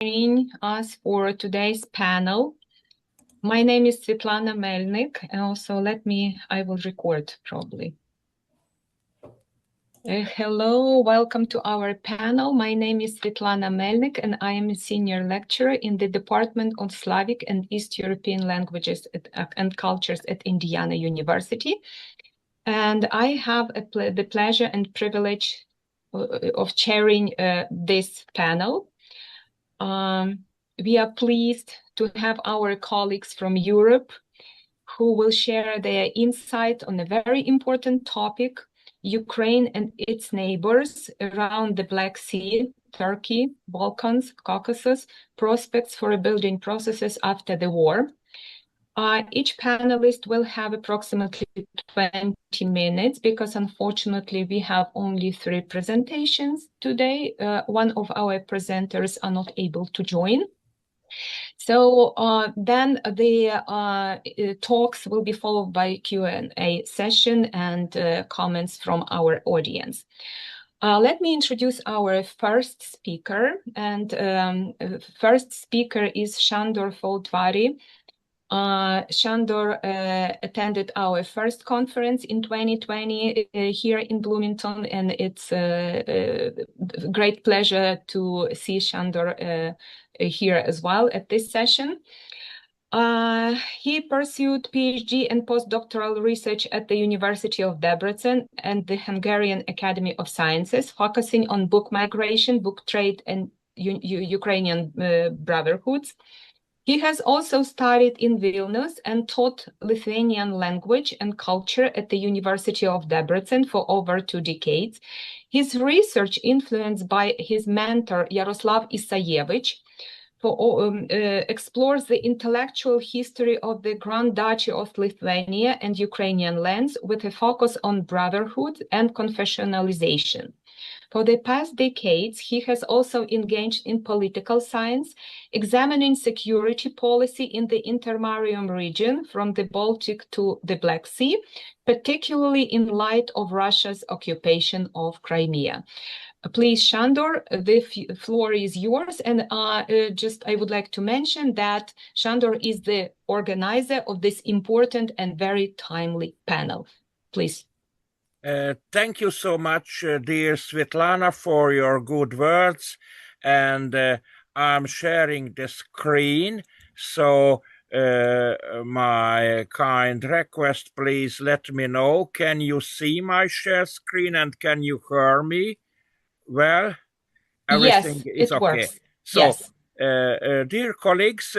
joining us for today's panel. My name is Svitlana Melnyk, and also I will record probably. Hello, welcome to our panel. My name is Svitlana Melnyk, and I am a senior lecturer in the Department of Slavic and East European Languages and Cultures at Indiana University. And I have the pleasure and privilege of chairing this panel. We are pleased to have our colleagues from Europe who will share their insight on a very important topic, Ukraine and its neighbors around the Black Sea, Turkey, Balkans, Caucasus, prospects for rebuilding processes after the war. Each panelist will have approximately 20 minutes because unfortunately we have only 3 presentations today. One of our presenters are not able to join. So then the talks will be followed by Q&A session and comments from our audience. Let me introduce our first speaker, and first speaker is Sándor Földvári. Sándor attended our first conference in 2020 here in Bloomington, and it's a great pleasure to see Sándor here as well at this session. He pursued PhD and postdoctoral research at the University of Debrecen and the Hungarian Academy of Sciences, focusing on book migration, book trade, and Ukrainian brotherhoods. He has also studied in Vilnius and taught Lithuanian language and culture at the University of Debrecen for over 2 decades. His research, influenced by his mentor Yaroslav Isajevich, explores the intellectual history of the Grand Duchy of Lithuania and Ukrainian lands with a focus on brotherhood and confessionalization. For the past decades, he has also engaged in political science, examining security policy in the Intermarium region from the Baltic to the Black Sea, particularly in light of Russia's occupation of Crimea. Please, Sándor, the floor is yours. And I would like to mention that Sándor is the organizer of this important and very timely panel. Please. Thank you so much, dear Svitlana, for your good words. And I'm sharing the screen. So my kind request, please let me know. Can you see my share screen and can you hear me? Well, everything is okay. Works. So, yes. Dear colleagues,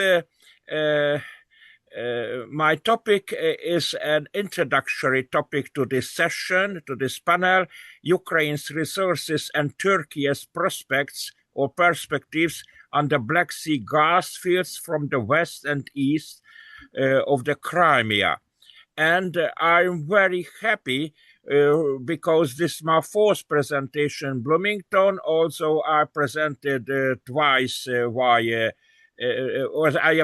my topic is an introductory topic to this session, to this panel, Ukraine's resources and Turkey's prospects or perspectives on the Black Sea gas fields from the west and east of the Crimea. And I'm very happy because this is my 4th presentation in Bloomington. Also, I presented twice via I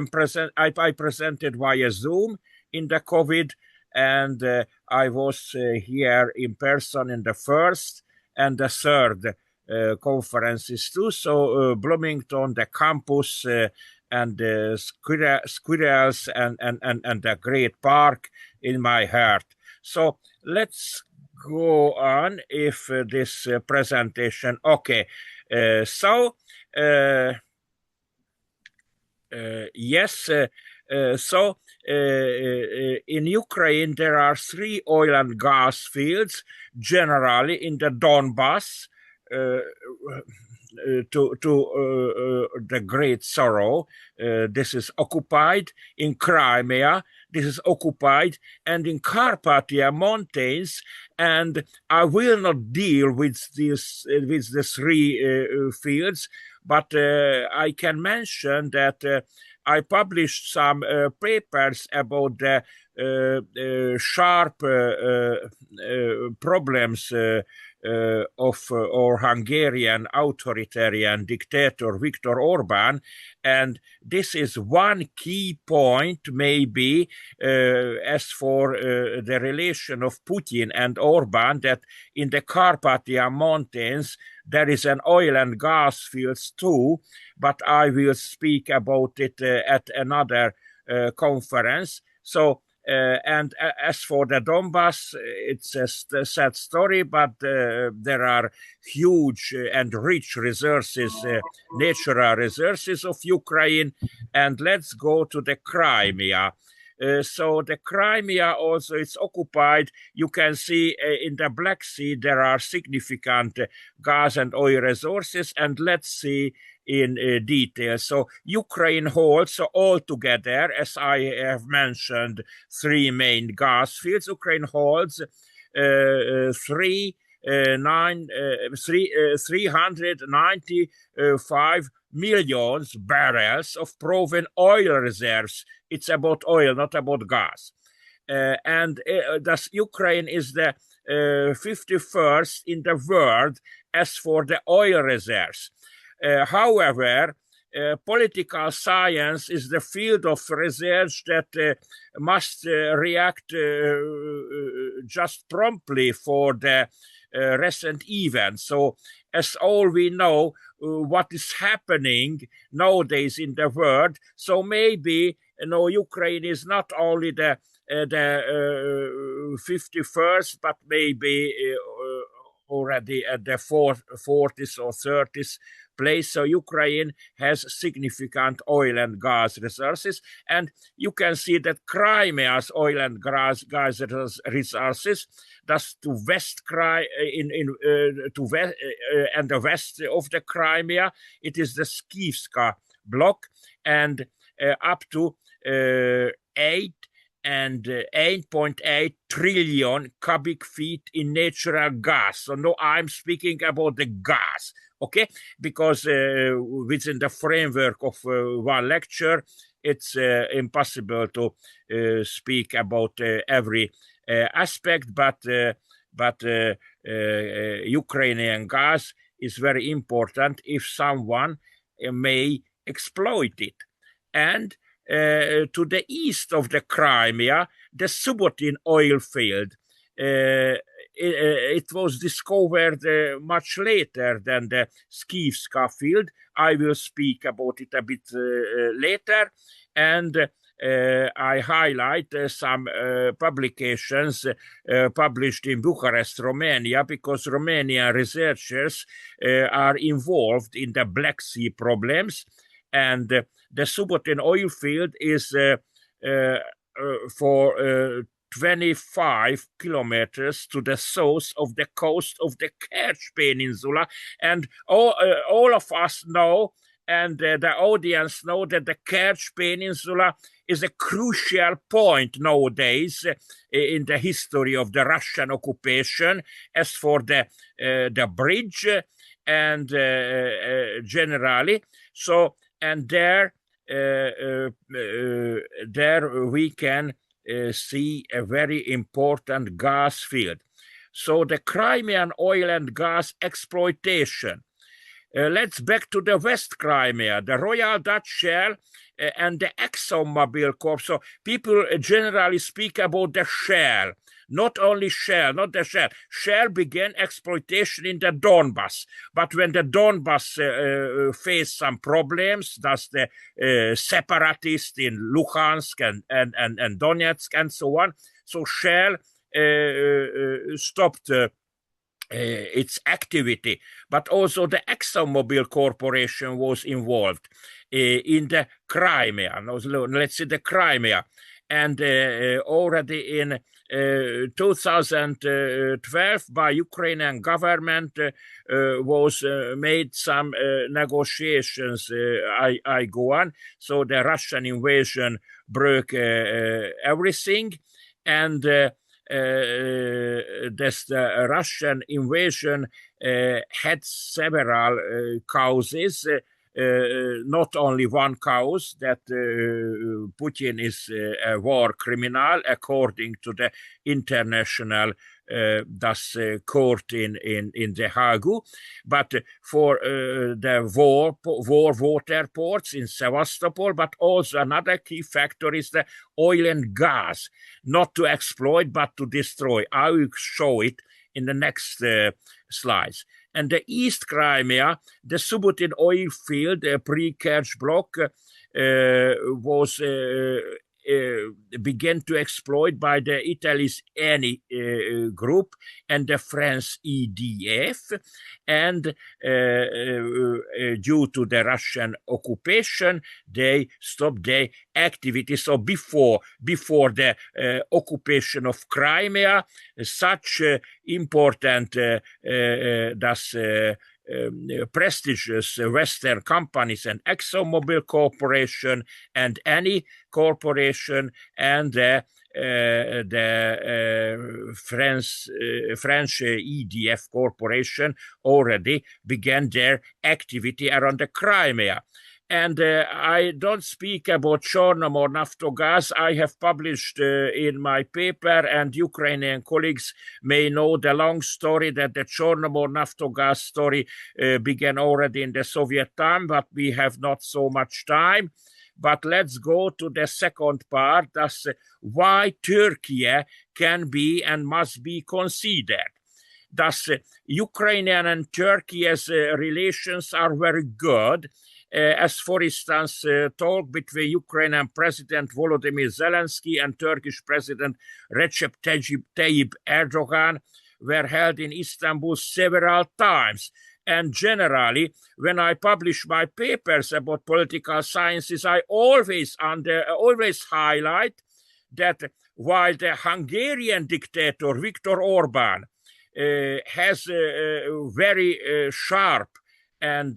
presented via Zoom in the COVID, and I was here in person in the 1st and the 3rd conferences too. So Bloomington, the campus, and the squirrels and the great park in my heart. So let's go on if this presentation. Okay, yes, in Ukraine there are 3 oil and gas fields, generally in the Donbass, to the great sorrow. This is occupied. In Crimea, this is occupied, and in Carpathian Mountains. And I will not deal with the 3 fields, but I can mention that I published some papers about the sharp problems of our Hungarian authoritarian dictator Viktor Orbán, and this is one key point maybe as for the relation of Putin and Orbán, that in the Carpathian Mountains there is an oil and gas fields too, but I will speak about it at another conference. So, and as for the Donbass, it's a sad story, but there are huge and rich resources, natural resources of Ukraine. And let's go to the Crimea. So the Crimea also is occupied. You can see in the Black Sea there are significant gas and oil resources, and let's see in detail. So Ukraine holds, so altogether, as I have mentioned, three main gas fields. Ukraine holds 395 million barrels of proven oil reserves. It's about oil, not about gas. And thus Ukraine is the 51st in the world as for the oil reserves. However, political science is the field of research that must react just promptly for the recent events. So, as all we know, what is happening nowadays in the world, so maybe Ukraine is not only the 51st, but maybe already at the 40th or 30th place. So Ukraine has significant oil and gas resources, and you can see that Crimea's oil and gas resources, thus to west and the west of the Crimea, it is the Skivska block, and up to 8.8 trillion cubic feet in natural gas. So no, I'm speaking about the gas, okay? Because within the framework of one lecture, it's impossible to speak about every aspect, but Ukrainian gas is very important if someone may exploit it. And to the east of the Crimea, the Subotin oil field. It was discovered much later than the Skivska field. I will speak about it a bit later. And I highlight some publications published in Bucharest, Romania, because Romanian researchers are involved in the Black Sea problems. And the Subotin oil field is for 25 kilometers to the south of the coast of the Kerch Peninsula. And all of us know, and the audience know, that the Kerch Peninsula is a crucial point nowadays in the history of the Russian occupation as for the bridge and generally. So, and there we can see a very important gas field. So the Crimean oil and gas exploitation. Let's back to the West Crimea, the Royal Dutch Shell and the ExxonMobil Corp. So people generally speak about the Shell. Not only Shell, not the Shell. Shell began exploitation in the Donbass. But when the Donbass faced some problems, thus the separatists in Luhansk and Donetsk and so on, so Shell stopped its activity. But also the ExxonMobil Corporation was involved in the Crimea. Let's say the Crimea. And already in 2012 by Ukrainian government was made some negotiations. I go on. So the Russian invasion broke everything, and the Russian invasion had several causes. Not only one cause, that Putin is a war criminal according to the international court in the Hague, but for the war water ports in Sevastopol, but also another key factor is the oil and gas, not to exploit but to destroy. I will show it in the next slides. And the East Crimea, the Subotin oil field, pre-Kerch block, was began to exploit by the Italy's Eni group and the French EDF, and due to the Russian occupation, they stopped their activity. So before the occupation of Crimea, such important prestigious Western companies and ExxonMobil Corporation and Eni Corporation and the French EDF Corporation already began their activity around the Crimea. And I don't speak about Chornomor Naftogaz. I have published in my paper, and Ukrainian colleagues may know the long story that the Chornomor Naftogaz story began already in the Soviet time, but we have not so much time. But let's go to the second part, that's why Türkiye can be and must be considered. Thus, Ukrainian and Turkey's relations are very good. As for instance, talk between Ukrainian President Volodymyr Zelensky and Turkish President Recep Tayyip Erdogan were held in Istanbul several times. And generally, when I publish my papers about political sciences, I always highlight that while the Hungarian dictator Viktor Orbán has very sharp and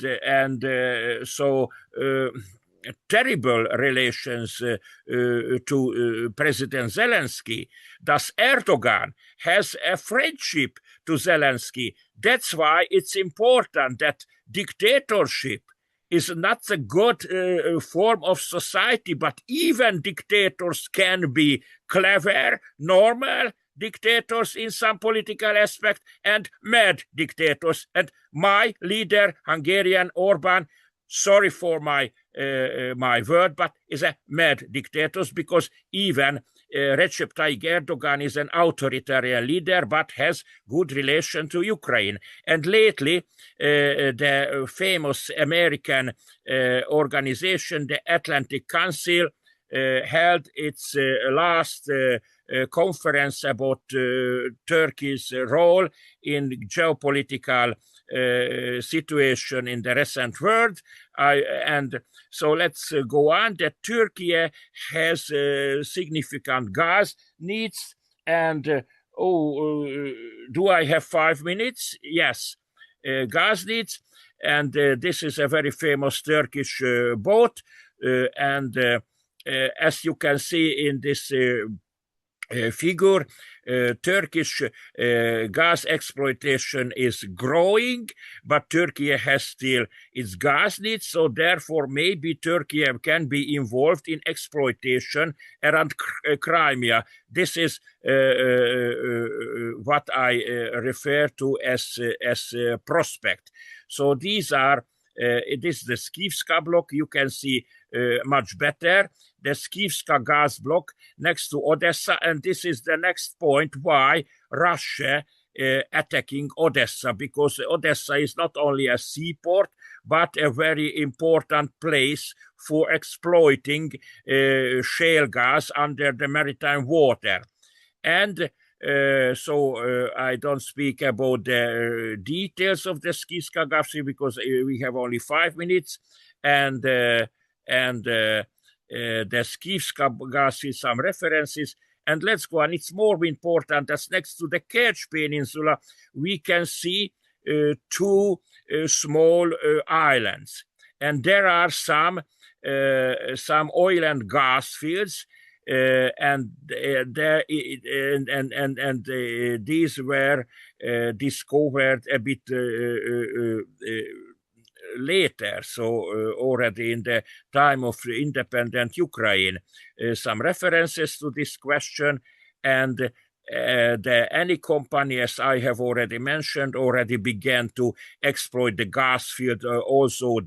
terrible relations to President Zelensky, thus Erdogan has a friendship to Zelensky. That's why it's important that dictatorship is not a good form of society, but even dictators can be clever, normal dictators in some political aspect, and mad dictators. And my leader, Hungarian Orbán, sorry for my word, but is a mad dictator, because even Recep Tayyip Erdogan is an authoritarian leader, but has good relation to Ukraine. And lately, the famous American organization, the Atlantic Council, held its last conference about Turkey's role in geopolitical situation in the recent world. And so let's go on. That Turkey has significant gas needs. And do I have 5 minutes? Yes, gas needs. And this is a very famous Turkish boat. And as you can see in this figure, Turkish gas exploitation is growing, but Turkey has still its gas needs, so therefore maybe Turkey can be involved in exploitation around Crimea. This is what I refer to as prospect. So these are, this is the Skivska block. You can see much better the Skivska gas block next to Odessa, and this is the next point why Russia attacking Odessa, because Odessa is not only a seaport but a very important place for exploiting shale gas under the maritime water. And so I don't speak about the details of the Skivska gas because we have only 5 minutes, and the Skivska gas with some references. And let's go on. It's more important as next to the Kerch Peninsula, we can see two small islands, and there are some oil and gas fields, and these were discovered a bit later, so already in the time of independent Ukraine. Some references to this question, and the Eni company, as I have already mentioned, already began to exploit the gas field also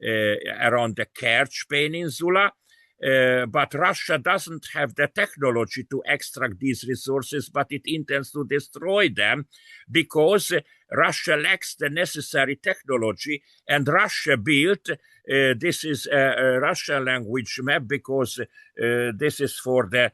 around the Kerch Peninsula. but Russia doesn't have the technology to extract these resources, but it intends to destroy them because Russia lacks the necessary technology, and Russia built, this is a Russian language map because this is for the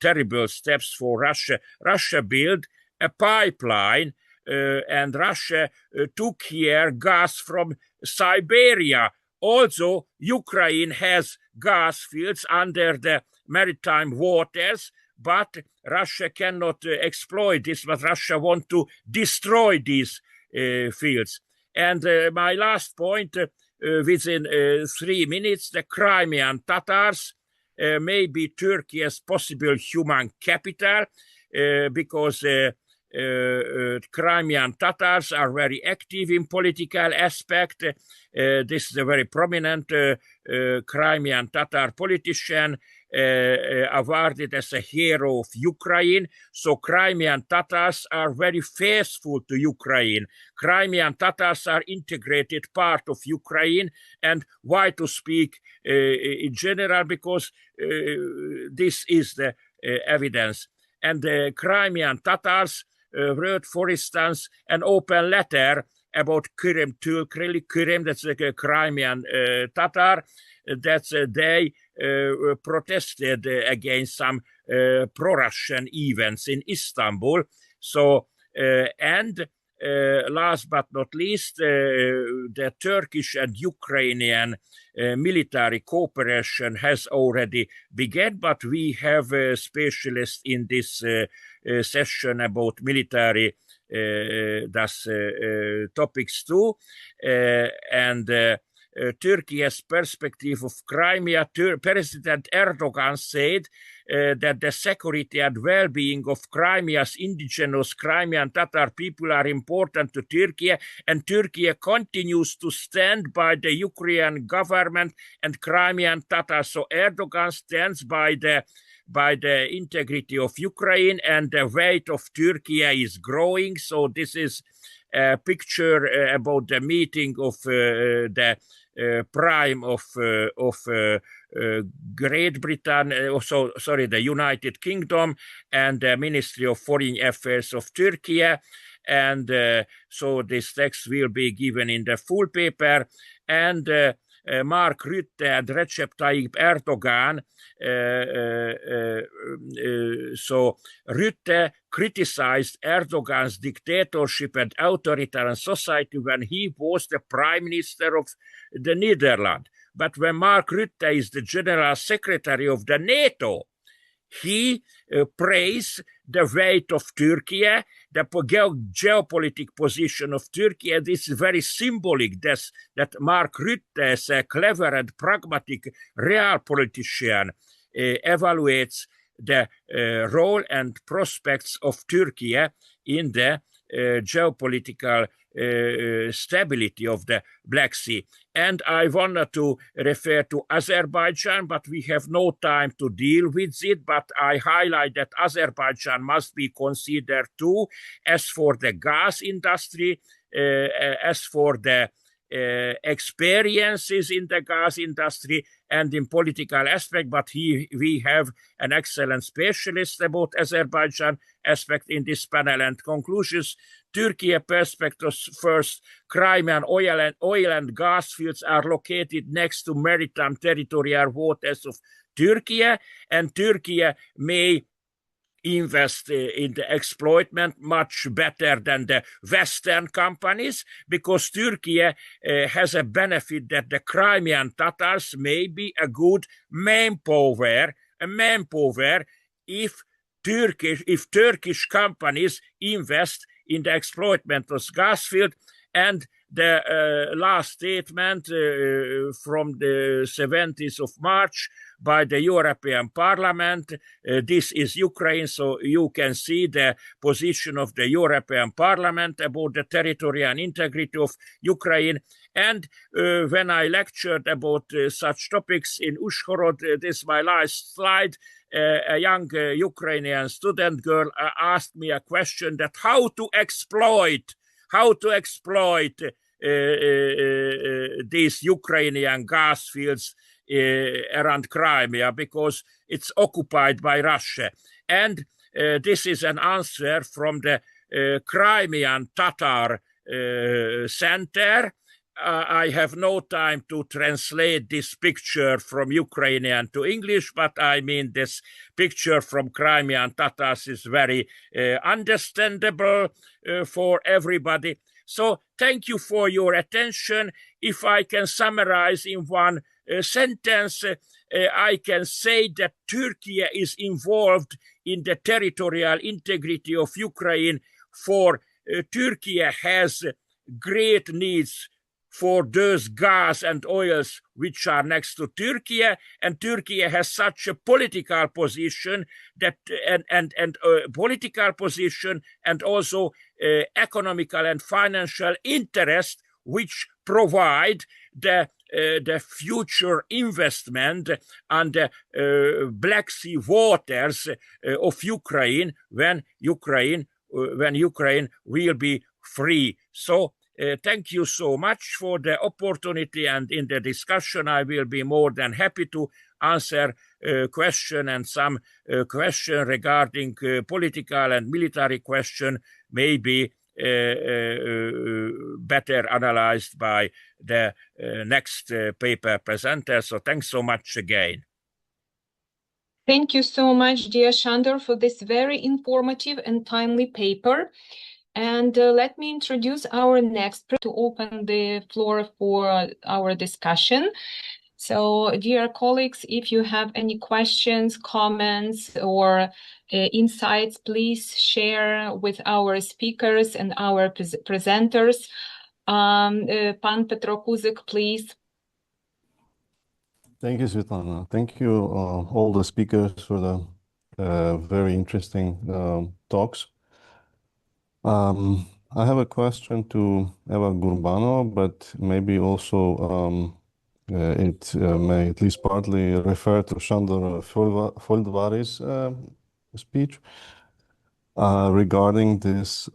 terrible steps for Russia. Russia built a pipeline and Russia took here gas from Siberia. Also, Ukraine has gas fields under the maritime waters, but Russia cannot exploit this, but Russia wants to destroy these fields. And my last point, within 3 minutes, the Crimean Tatars may be Turkey's possible human capital because Crimean Tatars are very active in political aspect. This is a very prominent Crimean Tatar politician awarded as a hero of Ukraine. So Crimean Tatars are very faithful to Ukraine. Crimean Tatars are integrated part of Ukraine. And why to speak in general? Because this is the evidence. And the Crimean Tatars wrote, for instance, an open letter about Kırım, Kırım, that's a Crimean Tatar, that they protested against some pro-Russian events in Istanbul. So, and last but not least, the Turkish and Ukrainian military cooperation has already begun, but we have specialists in this session about military topics too. And Turkey's perspective of Crimea, President Erdogan said that the security and well-being of Crimea's indigenous Crimean Tatar people are important to Turkey, and Turkey continues to stand by the Ukrainian government and Crimean Tatars. So Erdogan stands by the integrity of Ukraine, and the weight of Turkey is growing. So this is a picture about the meeting of the Prime of Great Britain, the United Kingdom, and the Ministry of Foreign Affairs of Turkey. And so this text will be given in the full paper. And Mark Rutte and Recep Tayyip Erdogan. So Rutte criticized Erdogan's dictatorship and authoritarian society when he was the prime minister of the Netherlands. But when Mark Rutte is the general secretary of the NATO, he praised the weight of Turkey, the geopolitical position of Turkey. And this is very symbolic that Mark Rutte, as a clever and pragmatic real politician, evaluates the role and prospects of Turkey in the geopolitical stability of the Black Sea. And I wanted to refer to Azerbaijan, but we have no time to deal with it. But I highlight that Azerbaijan must be considered too, as for the gas industry, as for the experiences in the gas industry and in political aspect. But we have an excellent specialist about Azerbaijan aspect in this panel. And conclusions: Turkey perspectives. First, Crimean oil and gas fields are located next to maritime territorial waters of Turkey, and Turkey may invest in the exploitment much better than the Western companies, because Turkey has a benefit that the Crimean Tatars may be a good manpower if Turkish companies invest in the exploitment of gas field. And the last statement from the 17th of March by the European Parliament. This is Ukraine, so you can see the position of the European Parliament about the territorial integrity of Ukraine. And when I lectured about such topics in Uzhhorod, this is my last slide, a young Ukrainian student girl asked me a question that how to exploit these Ukrainian gas fields around Crimea because it's occupied by Russia. And this is an answer from the Crimean Tatar Center. I have no time to translate this picture from Ukrainian to English, but I mean this picture from Crimean Tatars is very understandable for everybody. So thank you for your attention. If I can summarize in one sentence, I can say that Turkey is involved in the territorial integrity of Ukraine, for Turkey has great needs for those gas and oils which are next to Turkey, and Turkey has such a political position that and political position and also economical and financial interest which provide the future investment on the Black Sea waters of Ukraine when Ukraine will be free. So thank you so much for the opportunity, and in the discussion I will be more than happy to answer question, and some question regarding political and military question may be better analyzed by the next paper presenter. So thanks so much again. Thank you so much, dear Sándor, for this very informative and timely paper. And let me introduce our next to open the floor for our discussion. So, dear colleagues, if you have any questions, comments, or insights, please share with our speakers and our presenters. Pan Petrokuzik, please. Thank you, Svitlana. Thank you, all the speakers, for the very interesting talks. I have a question to Eva Gurbanova, but maybe also it may at least partly refer to Sándor Földvári's speech regarding this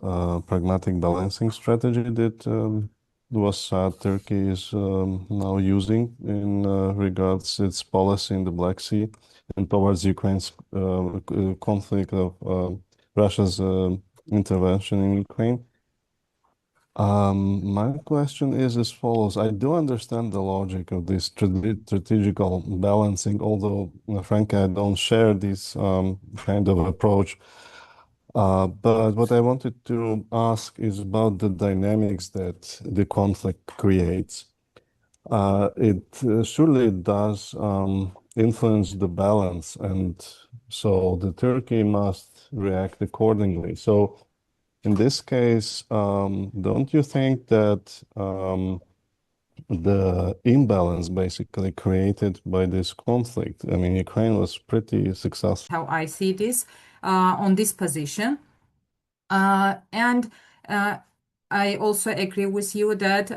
pragmatic balancing strategy that Turkey is now using in regards its policy in the Black Sea and towards Ukraine's conflict of Russia's intervention in Ukraine. My question is as follows. I do understand the logic of this strategical balancing, although frankly I don't share this kind of approach. But what I wanted to ask is about the dynamics that the conflict creates. It surely does influence the balance, and so the Turkey must react accordingly. So in this case, don't you think that the imbalance basically created by this conflict, I mean, Ukraine was pretty successful. How I see this on this position. And I also agree with you that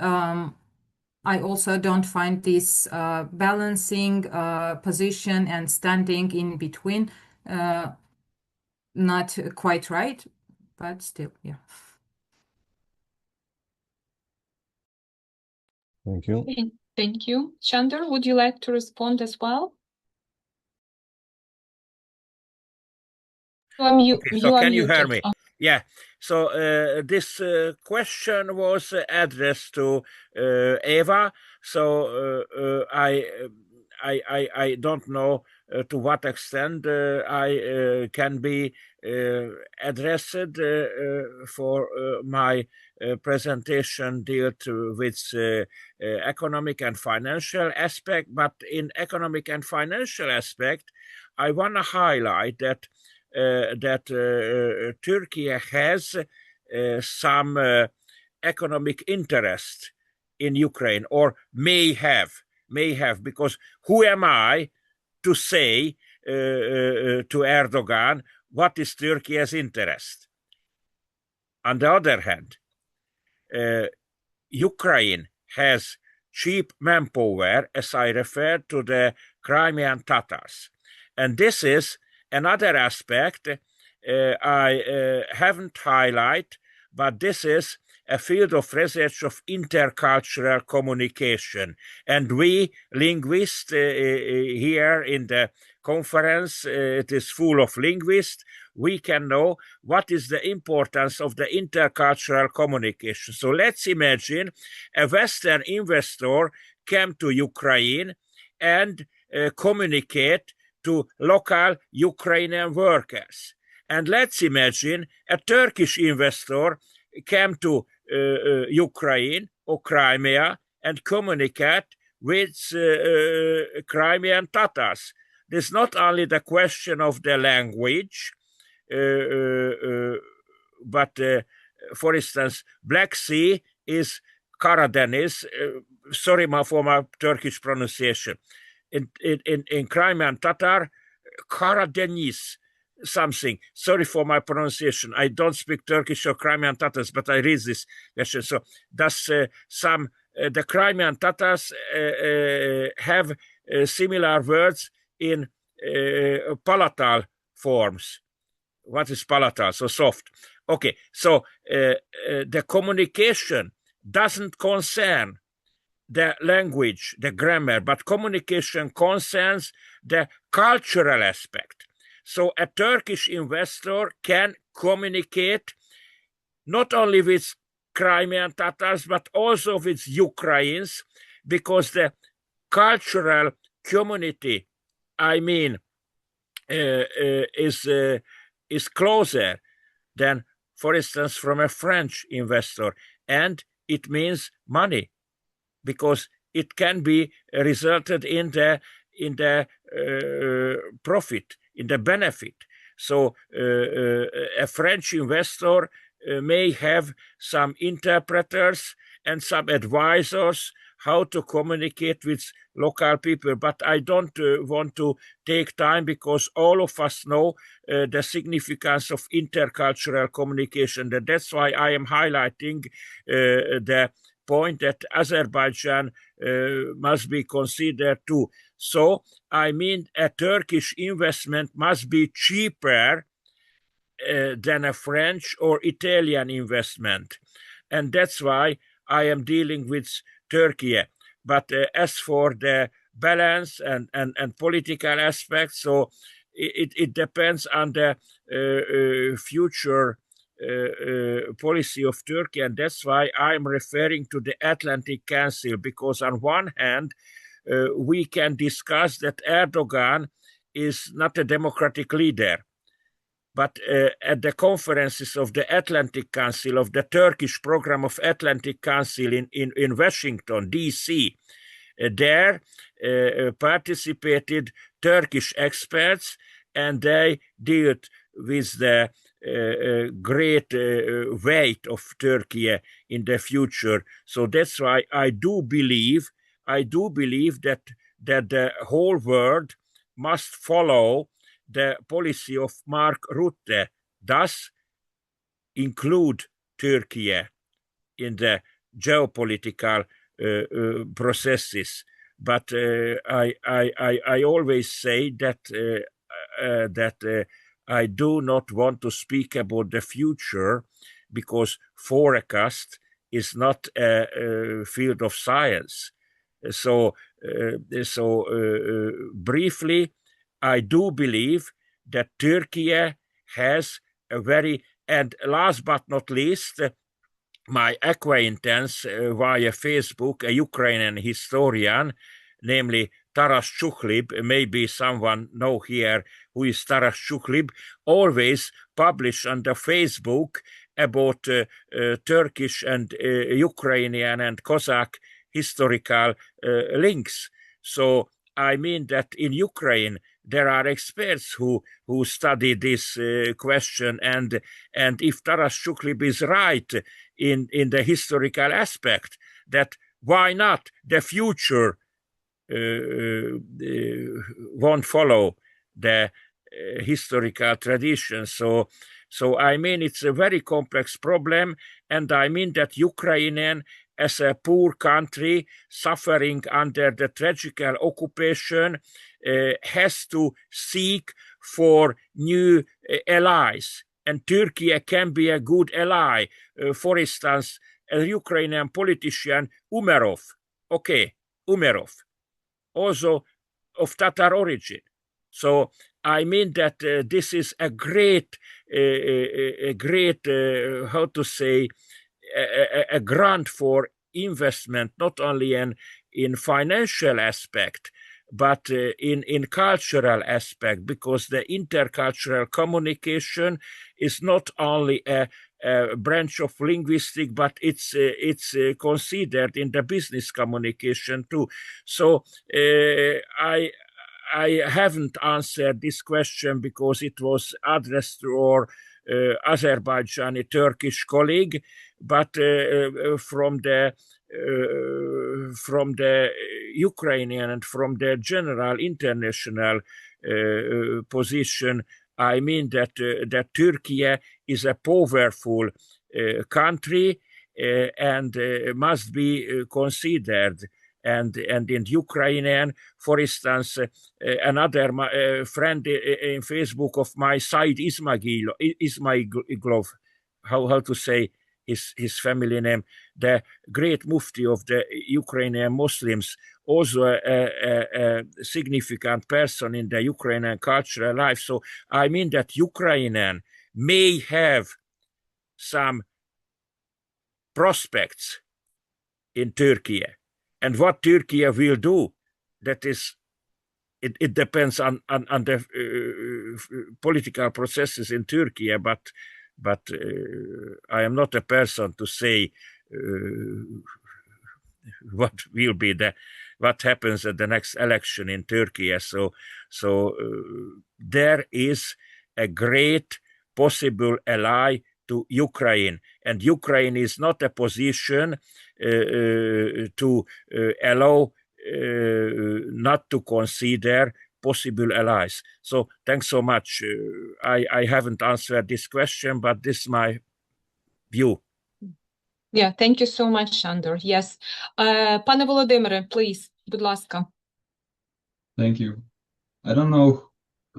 I also don't find this balancing position and standing in between not quite right, but still, yeah. Thank you. Thank you. Sándor, would you like to respond as well? Okay, so can you hear me? Yeah. So this question was addressed to Eva. So I don't know to what extent I can be addressed for my presentation dealt with economic and financial aspect. But in economic and financial aspect, I want to highlight that Turkey has some economic interest in Ukraine, or may have, because who am I to say to Erdogan what is Turkey's interest? On the other hand, Ukraine has cheap manpower, as I referred to the Crimean Tatars, and this is another aspect I haven't highlighted, but this is a field of research of intercultural communication. And we linguists here in the conference, it is full of linguists, we can know what is the importance of the intercultural communication. So let's imagine a Western investor came to Ukraine and communicate to local Ukrainian workers. And let's imagine a Turkish investor came to Ukraine or Crimea and communicate with Crimean Tatars. There's not only the question of the language, but for instance, Black Sea is Karadeniz. Sorry for my Turkish pronunciation. In Crimean Tatar, Karadeniz something. Sorry for my pronunciation. I don't speak Turkish or Crimean Tatars, but I read this question. So does the Crimean Tatars have similar words in palatal forms? What is palatal? So soft. Okay, so the communication doesn't concern the language, the grammar, but communication concerns the cultural aspect. So a Turkish investor can communicate not only with Crimean Tatars, but also with Ukrainians, because the cultural community, I mean, is closer than, for instance, from a French investor. And it means money, because it can be resulted in the profit, in the benefit. So a French investor may have some interpreters and some advisors how to communicate with local people, but I don't want to take time, because all of us know the significance of intercultural communication. And that's why I am highlighting the point that Azerbaijan must be considered too. So, I mean, a Turkish investment must be cheaper than a French or Italian investment. And that's why I am dealing with Turkey. But as for the balance and political aspects, so it depends on the future policy of Turkey, and that's why I'm referring to the Atlantic Council, because on one hand, we can discuss that Erdogan is not a democratic leader, but at the conferences of the Atlantic Council, of the Turkish program of Atlantic Council in Washington, D.C., there participated Turkish experts, and they dealt with the great weight of Turkey in the future. So that's why I do believe that the whole world must follow the policy of Mark Rutte, thus include Turkey in the geopolitical processes. But I always say that I do not want to speak about the future, because forecast is not a field of science. So briefly, I do believe that Turkey has a very, and last but not least, my acquaintance via Facebook, a Ukrainian historian, namely Taras Chukhlib, maybe someone know here who is Taras Chukhlib, always publish on the Facebook about Turkish and Ukrainian and Cossack historical links. So I mean that in Ukraine there are experts who study this question, and if Taras Chukhlib is right in the historical aspect, that why not the future won't follow the historical tradition. So I mean, it's a very complex problem, and I mean that Ukrainian, as a poor country suffering under the tragical occupation, has to seek for new allies, and Turkey can be a good ally. For instance, a Ukrainian politician, Umerov. Okay, Umerov, also of Tatar origin. So I mean that this is a great, how to say, a grant for investment, not only in financial aspect, but in cultural aspect, because the intercultural communication is not only a branch of linguistics, but it's considered in the business communication too. So I haven't answered this question because it was addressed to our Azerbaijani Turkish colleague, but from the Ukrainian and from the general international position, I mean that Türkiye is a powerful country and must be considered. And in Ukrainian, for instance, another friend in Facebook of my side, Ismailov, how to say his family name, the great mufti of the Ukrainian Muslims, also a significant person in the Ukrainian cultural life. So I mean that Ukrainian may have some prospects in Turkey. And what Turkey will do, that is, it depends on the political processes in Turkey, but I am not a person to say what will be what happens at the next election in Turkey. So there is a great possible ally to Ukraine, and Ukraine is not a position to allow not to consider possible allies. So thanks so much. I haven't answered this question, but this is my view. Yeah, thank you so much, Sándor. Yes. Пане Володимире, please, будь ласка. Thank you. I don't know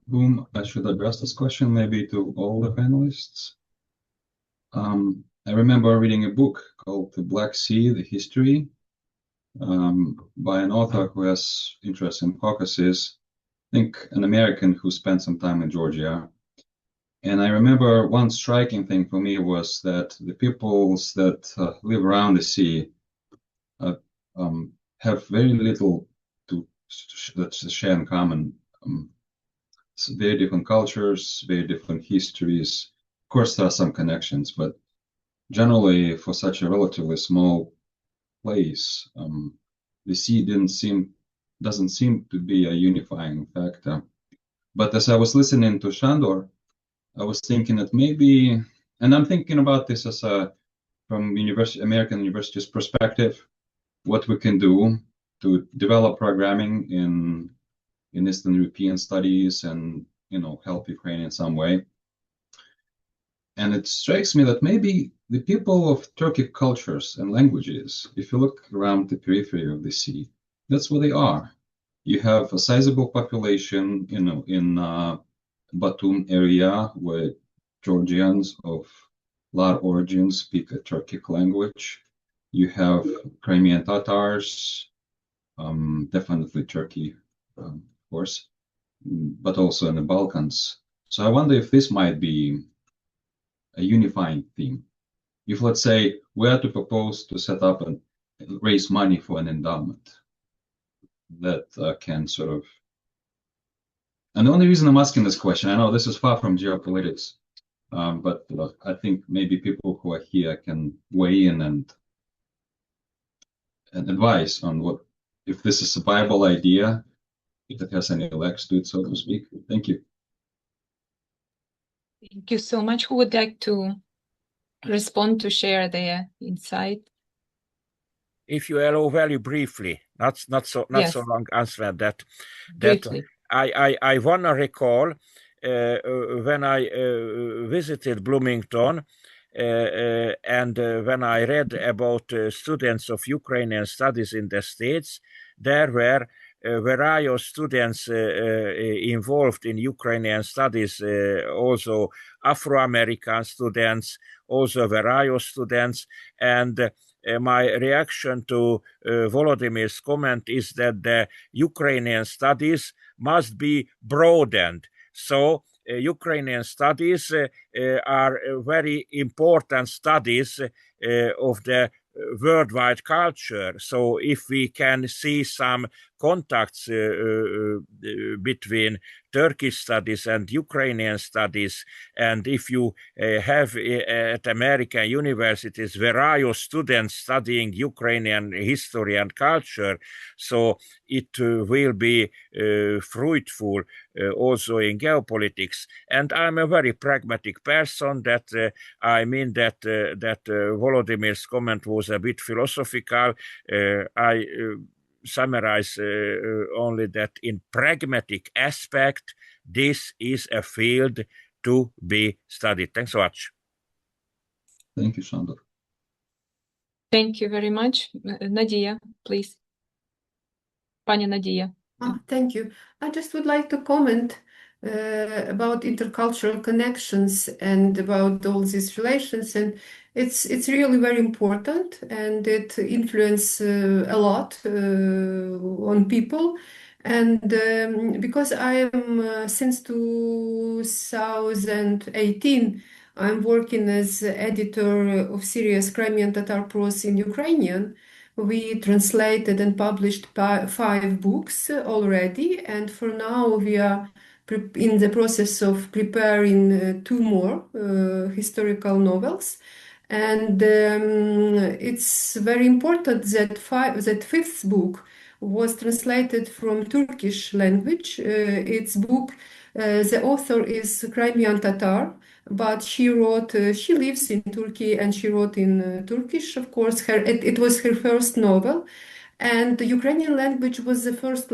whom I should address this question, maybe to all the panelists. I remember reading a book called The Black Sea, The History, by an author who has interest in Caucasus, I think an American who spent some time in Georgia. And I remember one striking thing for me was that the peoples that live around the sea have very little to share in common. Very different cultures, very different histories. Of course, there are some connections, but generally, for such a relatively small place, the sea doesn't seem to be a unifying factor. But as I was listening to Sándor, I was thinking that maybe, and I'm thinking about this as from American universities' perspective, what we can do to develop programming in Eastern European studies and help Ukraine in some way. And it strikes me that maybe the people of Turkic cultures and languages, if you look around the periphery of the sea, that's where they are. You have a sizable population, in Batum area where Georgians of large origin speak a Turkic language. You have Crimean Tatars, definitely Turkey, of course, but also in the Balkans. So I wonder if this might be a unifying theme. If, let's say, we are to propose to set up and raise money for an endowment that can sort of, and the only reason I'm asking this question, I know this is far from geopolitics, but I think maybe people who are here can weigh in and advise on what, if this is a viable idea, if it has any legs to it, so to speak. Thank you. Thank you so much. Who would like to respond, to share their insight? If you allow, very briefly, not so long answer that. Briefly. I want to recall when I visited Bloomington and when I read about students of Ukrainian studies in the States, there were various students involved in Ukrainian studies, also Afro-American students, also Verayo students. And my reaction to Volodymir's comment is that the Ukrainian studies must be broadened. So Ukrainian studies are very important studies of the worldwide culture. So if we can see some contacts between Turkish studies and Ukrainian studies, and if you have at American universities Verayo students studying Ukrainian history and culture, so it will be fruitful also in geopolitics. And I'm a very pragmatic person. That I mean that Volodymyr's comment was a bit philosophical. I summarize only that in pragmatic aspect, this is a field to be studied. Thanks so much. Thank you, Sándor. Thank you very much. Nadia, please. Pani Nadia. Thank you. I just would like to comment about intercultural connections and about all these relations, and it's really very important, and it influences a lot on people. And because I am since 2018, I'm working as editor of series Crimean Tatar prose in Ukrainian. We translated and published 5 books already, and for now we are in the process of preparing 2 more historical novels. And it's very important that 5th book was translated from Turkish language. Its book, the author is Crimean Tatar, but she lives in Turkey and she wrote in Turkish, of course. It was her first novel, and the Ukrainian language was the first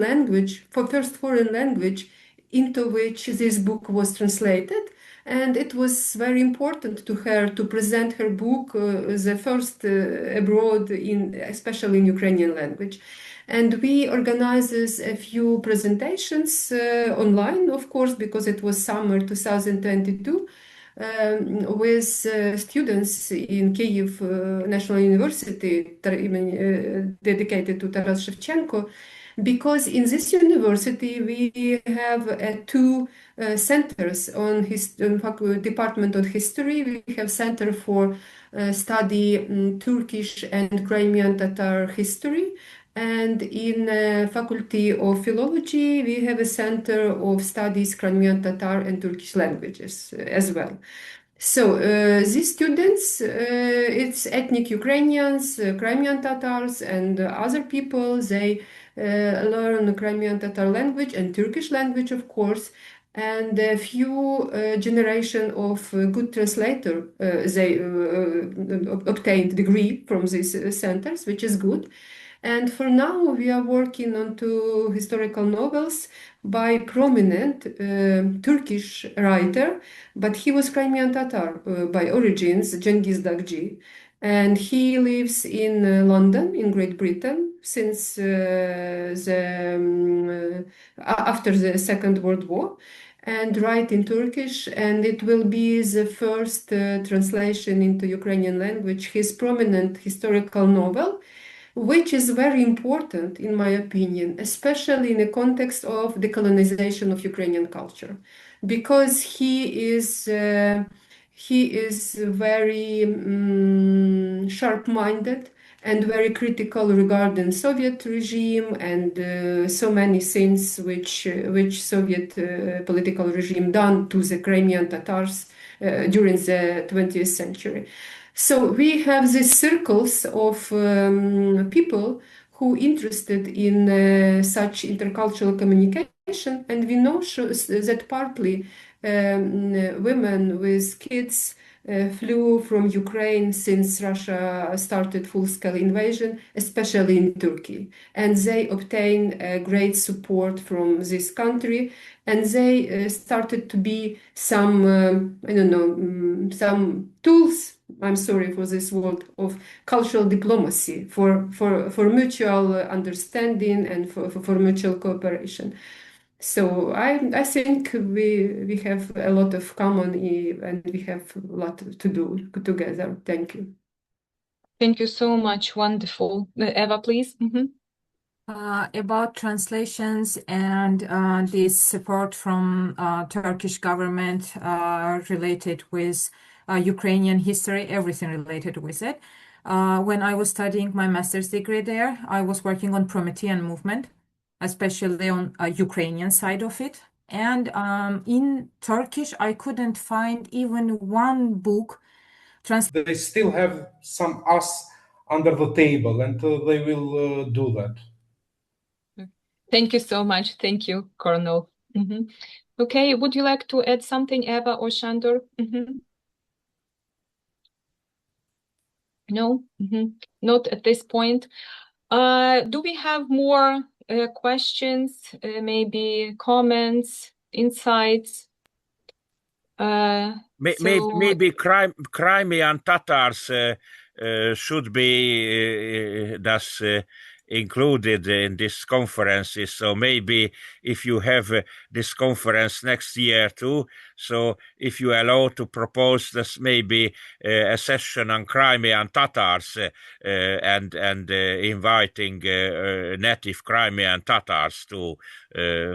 foreign language into which this book was translated. And it was very important to her to present her book, the first abroad, especially in Ukrainian language. And we organized a few presentations online, of course, because it was summer 2022, with students in Kyiv National University dedicated to Taras Shevchenko. Because in this university we have 2 centers on Department of History. We have Center for study Turkish and Crimean Tatar history, and in Faculty of Philology we have a Center of Studies Crimean Tatar and Turkish languages as well. So these students, it's ethnic Ukrainians, Crimean Tatars, and other people. They learn Crimean Tatar language and Turkish language, of course, and a few generation of good translator. They obtained degree from these centers, which is good. And for now, we are working on 2 historical novels by prominent Turkish writer, but he was Crimean Tatar by origins, Cengiz Dagci. And he lives in London, in Great Britain, since after the Second World War, and write in Turkish. And it will be the first translation into Ukrainian language, his prominent historical novel, which is very important, in my opinion, especially in the context of decolonization of Ukrainian culture, because he is very sharp-minded and very critical regarding Soviet regime and so many things which Soviet political regime done to the Crimean Tatars during the 20th century. So we have these circles of people who interested in such intercultural communication, and we know that partly women with kids flew from Ukraine since Russia started full-scale invasion, especially in Turkey. And they obtained great support from this country, and they started to be some, some tools, I'm sorry for this word, of cultural diplomacy for mutual understanding and for mutual cooperation. So I think we have a lot of common, and we have a lot to do together. Thank you. Thank you so much. Wonderful. Eva, please. About translations and this support from Turkish government related with Ukrainian history, everything related with it. When I was studying my master's degree there, I was working on Promethean movement, especially on Ukrainian side of it. And in Turkish, I couldn't find even one book. They still have some us under the table, and they will do that. Thank you so much. Thank you, Colonel. Okay, would you like to add something, Eva or Sándor? No? Not at this point. Do we have more questions, maybe comments, insights? Maybe Crimean Tatars should be thus included in these conferences. So maybe if you have this conference next year too, so if you allow to propose this, maybe a session on Crimean Tatars and inviting native Crimean Tatars to,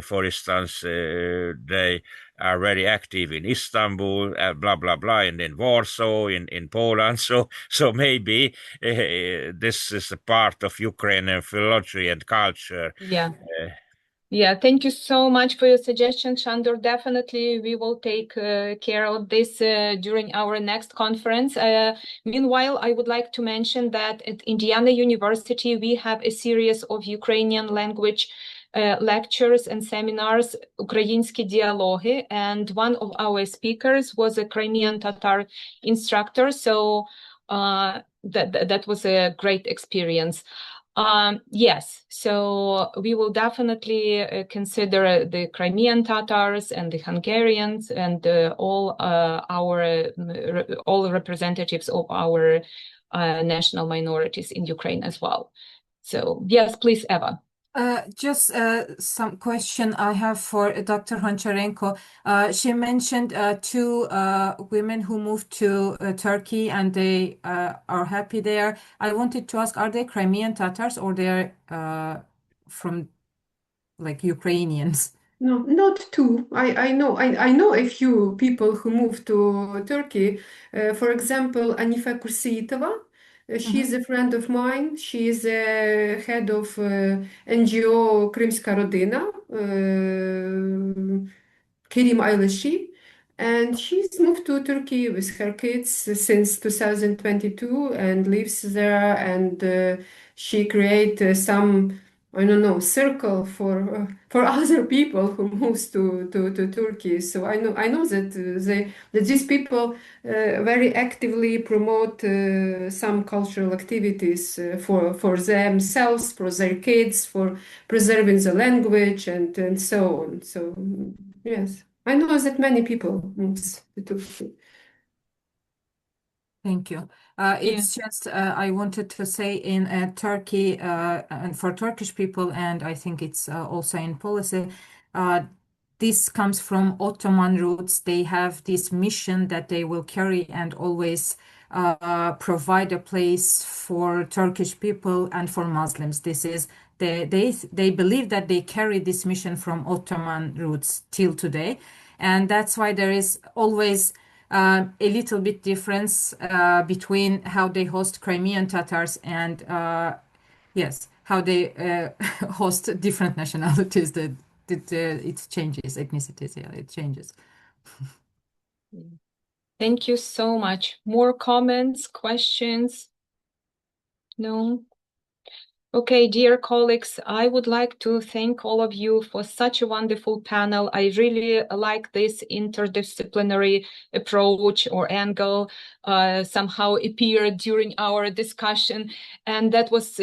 for instance, they are very active in Istanbul, blah blah blah, and in Warsaw, in Poland. So maybe this is a part of Ukrainian philosophy and culture. Yeah, thank you so much for your suggestion, Sándor. Definitely, we will take care of this during our next conference. Meanwhile, I would like to mention that at Indiana University, we have a series of Ukrainian language lectures and seminars, Українські діалоги, and one of our speakers was a Crimean Tatar instructor. So that was a great experience. Yes, so we will definitely consider the Crimean Tatars and the Hungarians and all representatives of our national minorities in Ukraine as well. So yes, please, Eva. Just some question I have for Dr. Honcharenko. She mentioned two women who moved to Turkey and they are happy there. I wanted to ask, are they Crimean Tatars or they're from like Ukrainians? No, not two. I know a few people who moved to Turkey. For example, Anifa Kursiitova. She's a friend of mine. She is head of NGO Krimska Rodina, Kerim Aylashi. And she's moved to Turkey with her kids since 2022 and lives there. And she created some, I don't know, circle for other people who moves to Turkey. So I know that these people very actively promote some cultural activities for themselves, for their kids, for preserving the language and so on. So yes, I know that many people move to Turkey. Thank you. It's just I wanted to say in Turkey and for Turkish people, and I think it's also in policy, this comes from Ottoman roots. They have this mission that they will carry and always provide a place for Turkish people and for Muslims. This is they believe that they carry this mission from Ottoman roots till today, and that's why there is always a little bit difference between how they host Crimean Tatars and yes, how they host different nationalities. That it changes, ethnicities. Yeah, it changes. Thank you so much. More comments, questions? No? Okay, dear colleagues, I would like to thank all of you for such a wonderful panel. I really like this interdisciplinary approach or angle somehow appeared during our discussion, and that was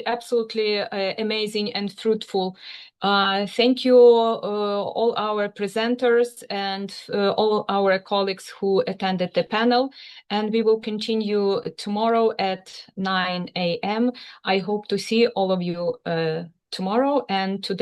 absolutely amazing and fruitful. Thank you all our presenters and all our colleagues who attended the panel, and we will continue tomorrow at 9 a.m. I hope to see all of you tomorrow and today.